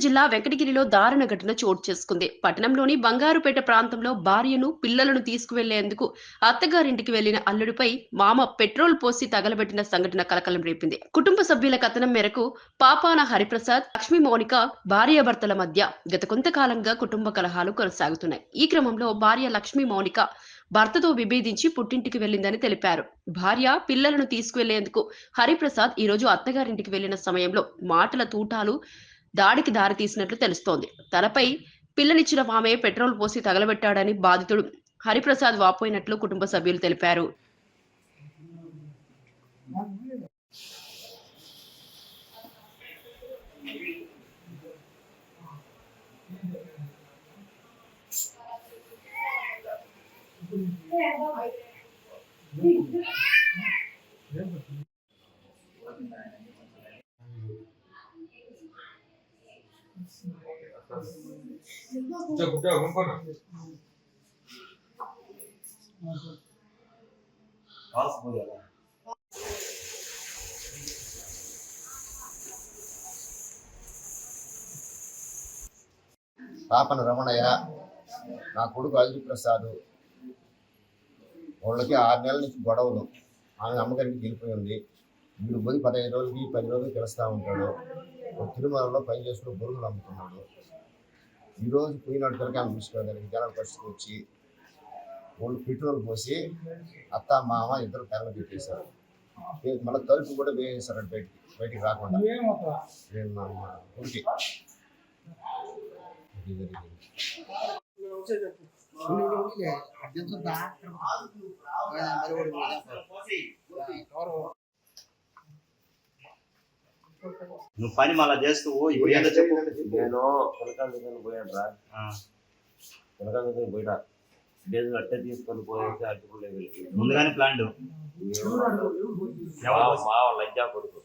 జిల్లా వెంకటగిరిలో దారుణ ఘటన చోటు చేసుకుంది. పట్టణంలోని బంగారుపేట ప్రాంతంలో భార్యను, పిల్లలను తీసుకువెళ్లేందుకు అత్తగారింటికి వెళ్లిన అల్లుడిపై మామ పెట్రోల్ పోసి తగలబెట్టిన సంఘటన కలకలం రేపింది. కుటుంబ సభ్యుల కథనం మేరకు పాపాన హరిప్రసాద్, లక్ష్మీ మౌనిక భార్యాభర్తల మధ్య గత కొంతకాలంగా కుటుంబ కలహాలు కొనసాగుతున్నాయి. ఈ క్రమంలో భార్య లక్ష్మీ మౌనిక భర్తతో విభేదించి పుట్టింటికి వెళ్లిందని తెలిపారు. భార్య, పిల్లలను తీసుకువెళ్లేందుకు హరిప్రసాద్ ఈ రోజు అత్తగారింటికి వెళ్లిన సమయంలో మాటల తూటాలు దాడికి దారితీసినట్లు తెలుస్తోంది. తనపై పిల్లనిచ్చిన మామే పెట్రోల్ పోసి తగలబెట్టాడని బాధితుడు హరిప్రసాద్ వాపోయినట్లు కుటుంబ సభ్యులు తెలిపారు. పాపన రమణయ్య, నా కొడుకు అల్లు ప్రసాద్. వాళ్ళకి 6 నెలల నుంచి గొడవలు. ఆమె అమ్మగారికి వెళ్ళిపోయి ఉంది. వీడు పోయి 15 రోజులకి 10 రోజులకి పిలుస్తూ ఉంటాడు. తిరుమలలో పని చేసుకుని బొరుగులు అమ్ముతున్నాడు. ఈరోజు పోయినాడు కనుక ఆమె చూసుకోవడానికి జనాల పరిస్థితి వచ్చి వాళ్ళు పెట్రోల్ పోసి అత్త మామ ఇద్దరు తెరలు పెట్టేశారు. మళ్ళీ తలుపు కూడా వేసేశారు బయటికి రాకుండా. ఉరికి నువ్వు పని మళ్ళా చేస్తూ ఇప్పుడు ఏదో చెప్పు. నేను పిలకాల దగ్గర పోయాను రా. పిలకాల దగ్గర పోయినా డేజ్ అట్టే తీసుకొని పోయేసి అట్టుకునే వెళ్ళి ముందుగానే ప్లాన్ మా లజ్జా కొడుకు